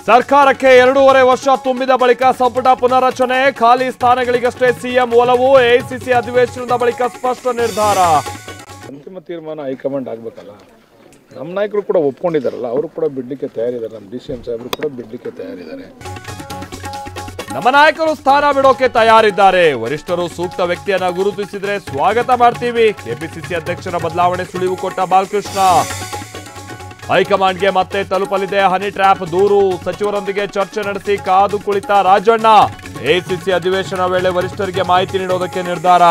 ಸರ್ಕಾರಕ್ಕೆ 2.5 ವರ್ಷ ತುಂಬಿದ ಬಳಿಕ ಸಂಪುಟ ಪುನರಚನೆ, ಖಾಲಿ ಸ್ಥಾನಗಳಿಗಷ್ಟೇ ಸಿಎಂ ಒಲವು, ಎಐಸಿಸಿ ಅಧಿವೇಶನದ ಬಳಿಕ ಸ್ಪಷ್ಟ ನಿರ್ಧಾರ. ಅಂತಿಮ ತೀರ್ಮಾನ ಹೈಕಮಾಂಡ್ ಆಗಬೇಕಲ್ಲ. ನಮ್ಮ ನಾಯಕರು ಕೂಡ ಒಪ್ಕೊಂಡಿದ್ದಾರಲ್ಲ, ಅವರು ಕೂಡ ಬಿಡ್ಲಿಕ್ಕೆ ತಯಾರಿದ್ದಾರೆ. ನಮ್ಮ ಡಿಸಿಎಂ ಸಾಹೇಬರು ಕೂಡ ಬಿಡ್ಲಿಕ್ಕೆ ತಯಾರಿದ್ದಾರೆ. ನಮ್ಮ ನಾಯಕರು ಸ್ಥಾನ ಬಿಡೋಕೆ ತಯಾರಿದ್ದಾರೆ. ವರಿಷ್ಠರು ಸೂಕ್ತ ವ್ಯಕ್ತಿಯನ್ನ ಗುರುತಿಸಿದ್ರೆ ಸ್ವಾಗತ ಮಾಡ್ತೀವಿ. ಕೆಪಿಸಿಸಿ ಅಧ್ಯಕ್ಷರ ಬದಲಾವಣೆ ಸುಳಿವು ಕೊಟ್ಟ ಬಾಲಕೃಷ್ಣ. ಹೈಕಮಾಂಡ್ಗೆ ಮತ್ತೆ ತಲುಪಲಿದೆ ಹನಿ ಟ್ರ್ಯಾಪ್ ದೂರು, ಸಚಿವರೊಂದಿಗೆ ಚರ್ಚೆ ನಡೆಸಿ ಕಾದು ಕುಳಿತ ರಾಜಣ್ಣ. ಎಐಸಿಸಿ ಅಧಿವೇಶನ ವೇಳೆ ವರಿಷ್ಠರಿಗೆ ಮಾಹಿತಿ ನೀಡೋದಕ್ಕೆ ನಿರ್ಧಾರ.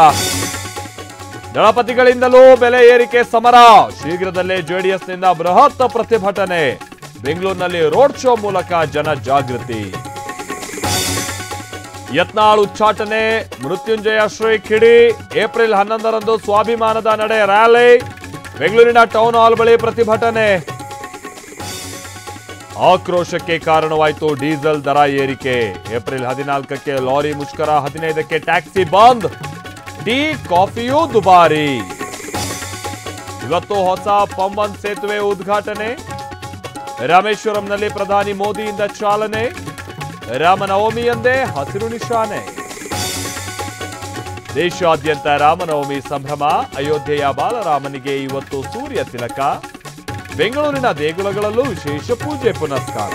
ದಳಪತಿಗಳಿಂದಲೂ ಬೆಲೆ ಏರಿಕೆ ಸಮರ, ಶೀಘ್ರದಲ್ಲೇ ಜೆಡಿಎಸ್ನಿಂದ ಬೃಹತ್ ಪ್ರತಿಭಟನೆ. ಬೆಂಗಳೂರಿನಲ್ಲಿ ರೋಡ್ ಶೋ ಮೂಲಕ ಜನ ಜಾಗೃತಿ. ಯತ್ನಾಳ್ ಉಚ್ಚಾಟನೆ, ಮೃತ್ಯುಂಜಯ ಶ್ರೀ ಕಿಡಿ. ಏಪ್ರಿಲ್ 11ರಂದು ಸ್ವಾಭಿಮಾನದ ನಡೆ ರ್ಯಾಲಿ. ಬೆಂಗಳೂರಿನ ಟೌನ್ ಹಾಲ್ ಬಳಿ ಪ್ರತಿಭಟನೆ. ಆಕ್ರೋಶಕ್ಕೆ ಕಾರಣವಾಯಿತು ಡೀಸೆಲ್ ದರ ಏರಿಕೆ. ಏಪ್ರಿಲ್ 14ಕ್ಕೆ ಲಾರಿ ಮುಷ್ಕರ, 15ಕ್ಕೆ ಟ್ಯಾಕ್ಸಿ ಬಂದ್. ಟೀ ಕಾಫಿಯೂ ದುಬಾರಿ. ಇವತ್ತು ಹೊಸ ಪಂಬನ್ ಸೇತುವೆ ಉದ್ಘಾಟನೆ. ರಾಮೇಶ್ವರಂನಲ್ಲಿ ಪ್ರಧಾನಿ ಮೋದಿಯಿಂದ ಚಾಲನೆ. ರಾಮನವಮಿಯಂದೇ ಹಸಿರು ನಿಶಾನೆ. ದೇಶಾದ್ಯಂತ ರಾಮನವಮಿ ಸಂಭ್ರಮ. ಅಯೋಧ್ಯೆಯ ಬಾಲರಾಮನಿಗೆ ಇವತ್ತು ಸೂರ್ಯ ತಿಲಕ. ಬೆಂಗಳೂರಿನ ದೇಗುಲಗಳಲ್ಲೂ ವಿಶೇಷ ಪೂಜೆ ಪುನಸ್ಕಾರ.